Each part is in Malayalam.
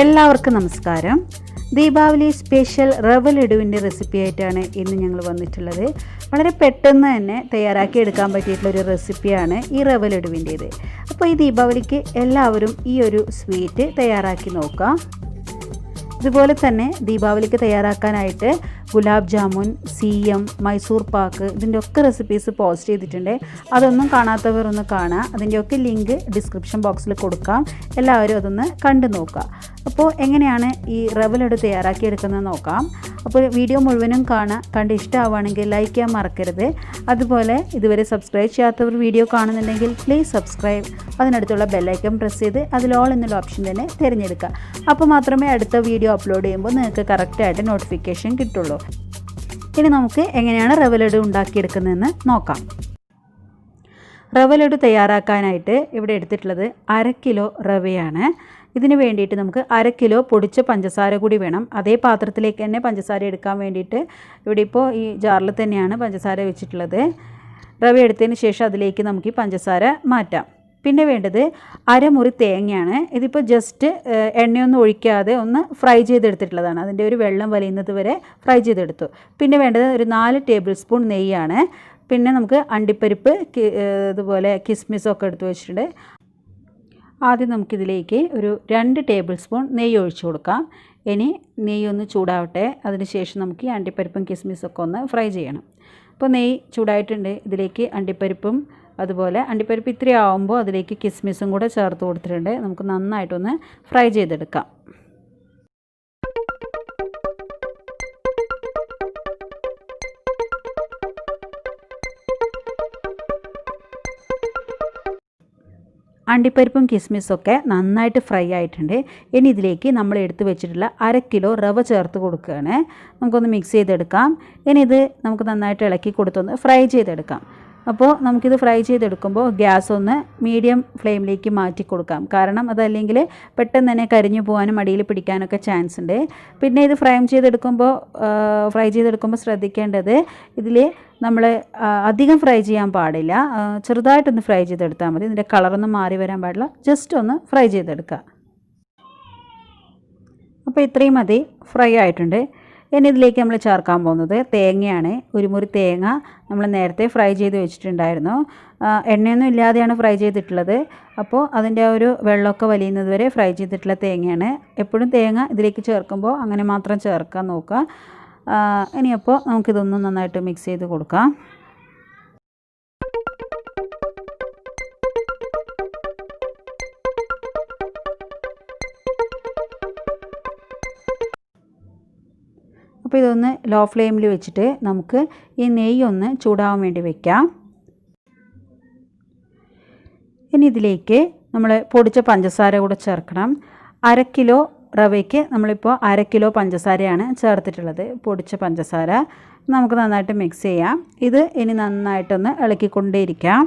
എല്ലാവർക്കും നമസ്കാരം. ദീപാവലി സ്പെഷ്യൽ റവലഡുവിൻ്റെ റെസിപ്പി ആയിട്ടാണ് ഇന്ന് ഞങ്ങൾ വന്നിട്ടുള്ളത്. വളരെ പെട്ടെന്ന് തന്നെ തയ്യാറാക്കി എടുക്കാൻ പറ്റിയിട്ടുള്ളൊരു റെസിപ്പിയാണ് ഈ റവലഡുവിൻ്റേത്. അപ്പോൾ ഈ ദീപാവലിക്ക് എല്ലാവരും ഈ ഒരു സ്വീറ്റ് തയ്യാറാക്കി നോക്കുക. ഇതുപോലെ തന്നെ ദീപാവലിക്ക് തയ്യാറാക്കാനായിട്ട് ഗുലാബ് ജാമുൻ, സീയം, മൈസൂർ പാക്ക് ഇതിൻ്റെയൊക്കെ റെസിപ്പീസ് പോസ്റ്റ് ചെയ്തിട്ടുണ്ട്. അതൊന്നും കാണാത്തവർ ഒന്ന് കാണുക. അതിൻ്റെയൊക്കെ ലിങ്ക് ഡിസ്ക്രിപ്ഷൻ ബോക്സിൽ കൊടുക്കാം. എല്ലാവരും അതൊന്ന് കണ്ടു നോക്കുക. അപ്പോൾ എങ്ങനെയാണ് ഈ റവ ലഡു തയ്യാറാക്കിയെടുക്കുന്നത് നോക്കാം. അപ്പോൾ വീഡിയോ മുഴുവനും കാണുക. കണ്ട് ഇഷ്ടമാവുകയാണെങ്കിൽ ലൈക്ക് ചെയ്യാൻ മറക്കരുത്. അതുപോലെ ഇതുവരെ സബ്സ്ക്രൈബ് ചെയ്യാത്തവർ വീഡിയോ കാണുന്നുണ്ടെങ്കിൽ പ്ലീസ് സബ്സ്ക്രൈബ്. അതിനടുത്തുള്ള ബെല്ലൈക്കൺ പ്രസ് ചെയ്ത് അതിൽ ഓൾ എന്നുള്ള ഓപ്ഷൻ തന്നെ തിരഞ്ഞെടുക്കുക. അപ്പോൾ മാത്രമേ അടുത്ത വീഡിയോ അപ്ലോഡ് ചെയ്യുമ്പോൾ നിങ്ങൾക്ക് കറക്റ്റായിട്ട് നോട്ടിഫിക്കേഷൻ കിട്ടുള്ളൂ. ഇനി നമുക്ക് എങ്ങനെയാണ് റവ ലഡു ഉണ്ടാക്കിയെടുക്കുന്നതെന്ന് നോക്കാം. റവ ലഡു തയ്യാറാക്കാനായിട്ട് ഇവിടെ എടുത്തിട്ടുള്ളത് 1/2 കിലോ റവയാണ്. ഇതിന് വേണ്ടിയിട്ട് നമുക്ക് 1/2 കിലോ പൊടിച്ച പഞ്ചസാര കൂടി വേണം. അതേ പാത്രത്തിലേക്ക് തന്നെ പഞ്ചസാര എടുക്കാൻ വേണ്ടിയിട്ട് ഇവിടെ ഇപ്പോൾ ഈ ജാറിൽ തന്നെയാണ് പഞ്ചസാര വെച്ചിട്ടുള്ളത്. റവ എടുത്തതിന് ശേഷം അതിലേക്ക് നമുക്ക് ഈ പഞ്ചസാര മാറ്റാം. പിന്നെ വേണ്ടത് 1/2 മുറി തേങ്ങയാണ്. ഇതിപ്പോൾ ജസ്റ്റ് എണ്ണയൊന്നും ഒഴിക്കാതെ ഒന്ന് ഫ്രൈ ചെയ്തെടുത്തിട്ടുള്ളതാണ്. അതിൻ്റെ ഒരു വെള്ളം വലിയുന്നത് വരെ ഫ്രൈ ചെയ്തെടുത്തു. പിന്നെ വേണ്ടത് ഒരു 4 ടേബിൾ സ്പൂൺ നെയ്യാണ്. പിന്നെ നമുക്ക് അണ്ടിപ്പരിപ്പ്, അതുപോലെ കിസ്മിസൊക്കെ എടുത്ത് വെച്ചിട്ടുണ്ട്. ആദ്യം നമുക്കിതിലേക്ക് ഒരു 2 ടേബിൾ സ്പൂൺ നെയ്യ് ഒഴിച്ചു കൊടുക്കാം. ഇനി നെയ്യ് ഒന്ന് ചൂടാവട്ടെ. അതിനുശേഷം നമുക്ക് ഈ അണ്ടിപ്പരിപ്പും കിസ്മിസൊക്കെ ഒന്ന് ഫ്രൈ ചെയ്യണം. അപ്പോൾ നെയ്യ് ചൂടായിട്ടുണ്ട്. ഇതിലേക്ക് അണ്ടിപ്പരിപ്പും അതുപോലെ അണ്ടിപ്പരിപ്പ് ഇത്തിരി ആവുമ്പോൾ അതിലേക്ക് കിസ്മിസും കൂടെ ചേർത്ത് കൊടുത്തിട്ടുണ്ട്. നമുക്ക് നന്നായിട്ടൊന്ന് ഫ്രൈ ചെയ്തെടുക്കാം. അണ്ടിപ്പരിപ്പും കിസ്മിസൊക്കെ നന്നായിട്ട് ഫ്രൈ ആയിട്ടുണ്ട്. ഇനി ഇതിലേക്ക് നമ്മൾ എടുത്ത് വെച്ചിട്ടുള്ള 1/2 കിലോ റവ ചേർത്ത് കൊടുക്കുകയാണ്. നമുക്കൊന്ന് മിക്സ് ചെയ്തെടുക്കാം. ഇനി ഇത് നമുക്ക് നന്നായിട്ട് ഇളക്കി കൊടുത്തൊന്ന് ഫ്രൈ ചെയ്തെടുക്കാം. അപ്പോൾ നമുക്കിത് ഫ്രൈ ചെയ്തെടുക്കുമ്പോൾ ഗ്യാസ് ഒന്ന് മീഡിയം ഫ്ലെയിമിലേക്ക് മാറ്റി കൊടുക്കാം. കാരണം അതല്ലെങ്കിൽ പെട്ടെന്ന് തന്നെ കരിഞ്ഞു പോകാനും അടിയിൽ പിടിക്കാനൊക്കെ ചാൻസ് ഉണ്ട്. പിന്നെ ഇത് ഫ്രൈ ചെയ്തെടുക്കുമ്പോൾ ശ്രദ്ധിക്കേണ്ടത് ഇതിൽ നമ്മൾ അധികം ഫ്രൈ ചെയ്യാൻ പാടില്ല. ചെറുതായിട്ടൊന്ന് ഫ്രൈ ചെയ്തെടുത്താൽ മതി. ഇതിൻ്റെ കളറൊന്നും മാറി വരാൻ പാടില്ല. ജസ്റ്റ് ഒന്ന് ഫ്രൈ ചെയ്തെടുക്കുക. അപ്പോൾ ഇത്രയും മതി. ഫ്രൈ ആയിട്ടുണ്ട്. ഇനി ഇതിലേക്ക് നമ്മൾ ചേർക്കാൻ പോകുന്നത് തേങ്ങയാണ്. ഒരു മുറി തേങ്ങ നമ്മൾ നേരത്തെ ഫ്രൈ ചെയ്ത് വെച്ചിട്ടുണ്ടായിരുന്നു. എണ്ണയൊന്നും ഇല്ലാതെയാണ് ഫ്രൈ ചെയ്തിട്ടുള്ളത്. അപ്പോൾ അതിൻ്റെ ആ ഒരു വെള്ളമൊക്കെ വലിയുന്നത് വരെ ഫ്രൈ ചെയ്തിട്ടുള്ള തേങ്ങയാണ്. എപ്പോഴും തേങ്ങ ഇതിലേക്ക് ചേർക്കുമ്പോൾ അങ്ങനെ മാത്രം ചേർക്കാൻ നോക്കുക. ഇനിയപ്പോൾ നമുക്കിതൊന്നും നന്നായിട്ട് മിക്സ് ചെയ്ത് കൊടുക്കാം. അപ്പോൾ ഇതൊന്ന് ലോ ഫ്ലെയിമിൽ വെച്ചിട്ട് നമുക്ക് ഈ നെയ്യ് ഒന്ന് ചൂടാവാൻ വേണ്ടി വയ്ക്കാം. ഇനി ഇതിലേക്ക് നമ്മൾ പൊടിച്ച പഞ്ചസാര കൂടെ ചേർക്കണം. 1/2 കിലോ റവയ്ക്ക് നമ്മളിപ്പോൾ 1/2 കിലോ പഞ്ചസാരയാണ് ചേർത്തിട്ടുള്ളത്, പൊടിച്ച പഞ്ചസാര. നമുക്ക് നന്നായിട്ട് മിക്സ് ചെയ്യാം. ഇത് ഇനി നന്നായിട്ടൊന്ന് ഇളക്കിക്കൊണ്ടേയിരിക്കാം.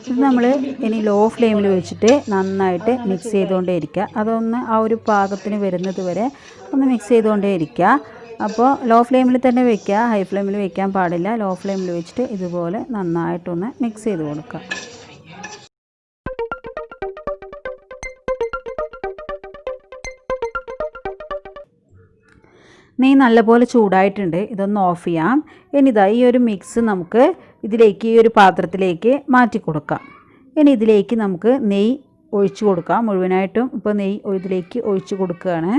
ഇത് നമ്മൾ ഇനി ലോ ഫ്ലെയിമിൽ വെച്ചിട്ട് നന്നായിട്ട് മിക്സ് ചെയ്തുകൊണ്ടേ ഇരിക്കുക. അതൊന്ന് ആ ഒരു പാകത്തിന് വരുന്നത് വരെ ഒന്ന് മിക്സ് ചെയ്തുകൊണ്ടേ ഇരിക്കുക. അപ്പോൾ ലോ ഫ്ലെയിമിൽ തന്നെ വയ്ക്കുക, ഹൈ ഫ്ലെയിമിൽ വയ്ക്കാൻ പാടില്ല. ലോ ഫ്ലെയിമിൽ വെച്ചിട്ട് ഇതുപോലെ നന്നായിട്ടൊന്ന് മിക്സ് ചെയ്ത് കൊടുക്കുക. നെയ്യ് നല്ലപോലെ ചൂടായിട്ടുണ്ട്. ഇതൊന്ന് ഓഫ് ചെയ്യാം. ഇനി ഇതാ ഈ ഒരു മിക്സ് നമുക്ക് ഇതിലേക്ക് ഈ ഒരു പാത്രത്തിലേക്ക് മാറ്റി കൊടുക്കാം. ഇനി ഇതിലേക്ക് നമുക്ക് നെയ്യ് ഒഴിച്ചു കൊടുക്കാം മുഴുവനായിട്ടും. ഇപ്പോൾ നെയ്യ് ഇതിലേക്ക് ഒഴിച്ചു കൊടുക്കുകയാണ്.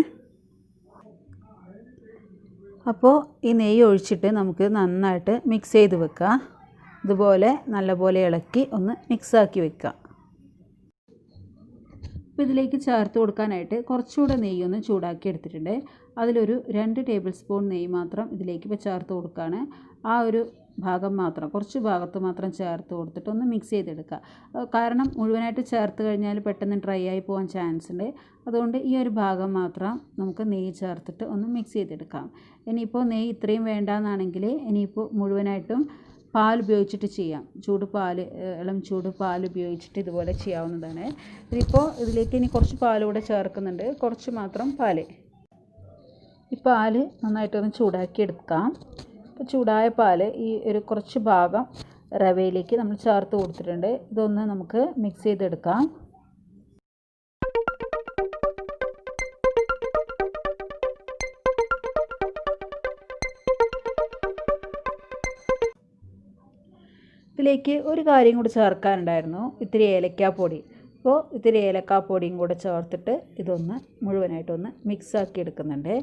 അപ്പോൾ ഈ നെയ്യ് ഒഴിച്ചിട്ട് നമുക്ക് നന്നായിട്ട് മിക്സ് ചെയ്ത് വെക്കുക. ഇതുപോലെ നല്ലപോലെ ഇളക്കി ഒന്ന് മിക്സാക്കി വെക്കുക. അപ്പോൾ ഇതിലേക്ക് ചേർത്ത് കൊടുക്കാനായിട്ട് കുറച്ചുകൂടെ നെയ്യൊന്ന് ചൂടാക്കി എടുത്തിട്ടുണ്ട്. അതിലൊരു 2 ടേബിൾ സ്പൂൺ നെയ്യ് മാത്രം ഇതിലേക്ക് ഇപ്പോൾ ചേർത്ത് കൊടുക്കുകയാണ്. ആ ഒരു ഭാഗം മാത്രം, കുറച്ച് ഭാഗത്ത് മാത്രം ചേർത്ത് കൊടുത്തിട്ട് ഒന്ന് മിക്സ് ചെയ്തെടുക്കുക. കാരണം മുഴുവനായിട്ട് ചേർത്ത് കഴിഞ്ഞാൽ പെട്ടെന്ന് ഡ്രൈ ആയി പോകാൻ ചാൻസ് ഉണ്ട്. അതുകൊണ്ട് ഈ ഒരു ഭാഗം മാത്രം നമുക്ക് നെയ്യ് ചേർത്തിട്ട് ഒന്ന് മിക്സ് ചെയ്തെടുക്കാം. ഇനിയിപ്പോൾ നെയ്യ് ഇത്രയും വേണ്ടാന്നാണെങ്കിൽ ഇനിയിപ്പോൾ മുഴുവനായിട്ടും പാൽ ഉപയോഗിച്ചിട്ട് ചെയ്യാം. ഇളം ചൂട് പാൽ ഉപയോഗിച്ചിട്ട് ഇതുപോലെ ചെയ്യാവുന്നതാണ്. ഇതിപ്പോൾ ഇതിലേക്ക് ഇനി കുറച്ച് പാലൂടെ ചേർക്കുന്നുണ്ട്, കുറച്ച് മാത്രം പാൽ. ഈ പാൽ നന്നായിട്ടൊന്ന് ചൂടാക്കി എടുക്കാം. അപ്പോൾ ചൂടായ പാൽ ഈ ഒരു കുറച്ച് ഭാഗം റവയിലേക്ക് നമ്മൾ ചേർത്ത് കൊടുത്തിട്ടുണ്ട്. ഇതൊന്ന് നമുക്ക് മിക്സ് ചെയ്തെടുക്കാം. ഇതിലേക്ക് ഒരു കാര്യം കൂടി ചേർക്കാനുണ്ടായിരുന്നു, ഇത്തിരി ഏലക്കാപ്പൊടി. അപ്പോൾ ഇത്തിരി ഏലക്കാപ്പൊടിയും കൂടെ ചേർത്തിട്ട് ഇതൊന്ന് മുഴുവനായിട്ടൊന്ന് മിക്സാക്കി എടുക്കുന്നുണ്ട്.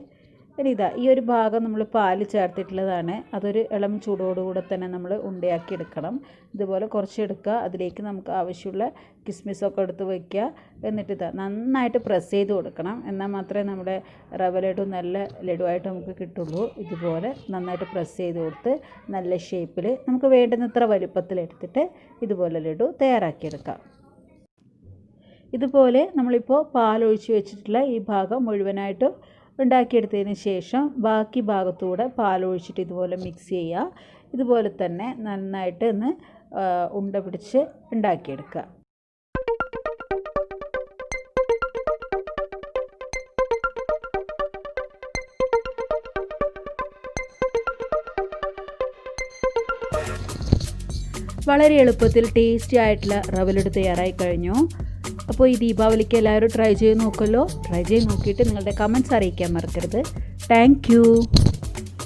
ഇനി ഇതാ ഈ ഒരു ഭാഗം നമ്മൾ പാല് ചേർത്തിട്ടുള്ളതാണ്. അതൊരു ഇളം ചൂടോടുകൂടെ തന്നെ നമ്മൾ ഉണ്ടയാക്കി എടുക്കണം. ഇതുപോലെ കുറച്ച് എടുക്കുക, അതിലേക്ക് നമുക്ക് ആവശ്യമുള്ള കിസ്മിസൊക്കെ എടുത്ത് വയ്ക്കുക. എന്നിട്ട് ഇതാ നന്നായിട്ട് പ്രസ് ചെയ്ത് കൊടുക്കണം. എന്നാൽ മാത്രമേ നമ്മുടെ റവ ലഡു നല്ല ലഡുവായിട്ട് നമുക്ക് കിട്ടുള്ളൂ. ഇതുപോലെ നന്നായിട്ട് പ്രസ് ചെയ്ത് കൊടുത്ത് നല്ല ഷേപ്പിൽ നമുക്ക് വേണ്ടുന്നത്ര വലുപ്പത്തിലെടുത്തിട്ട് ഇതുപോലെ ലഡു തയ്യാറാക്കിയെടുക്കാം. ഇതുപോലെ നമ്മളിപ്പോൾ പാലൊഴിച്ച് വെച്ചിട്ടുള്ള ഈ ഭാഗം മുഴുവനായിട്ട് ഉണ്ടാക്കിയെടുത്തതിന് ശേഷം ബാക്കി ഭാഗത്തൂടെ പാലൊഴിച്ചിട്ട് ഇതുപോലെ മിക്സ് ചെയ്യുക. ഇതുപോലെ തന്നെ നന്നായിട്ട് ഒന്ന് ഉണ്ട പിടിച്ച് ഉണ്ടാക്കിയെടുക്കുക. വളരെ എളുപ്പത്തിൽ ടേസ്റ്റി ആയിട്ടുള്ള റവ ലഡു തയ്യാറായി കഴിഞ്ഞു. അപ്പോൾ ഈ ദീപാവലിക്ക് എല്ലാവരും ട്രൈ ചെയ്ത് നോക്കുമല്ലോ. ട്രൈ ചെയ്ത് നോക്കിയിട്ട് നിങ്ങളുടെ കമൻറ്റ്സ് അറിയിക്കാൻ മറക്കരുത്. Thank you.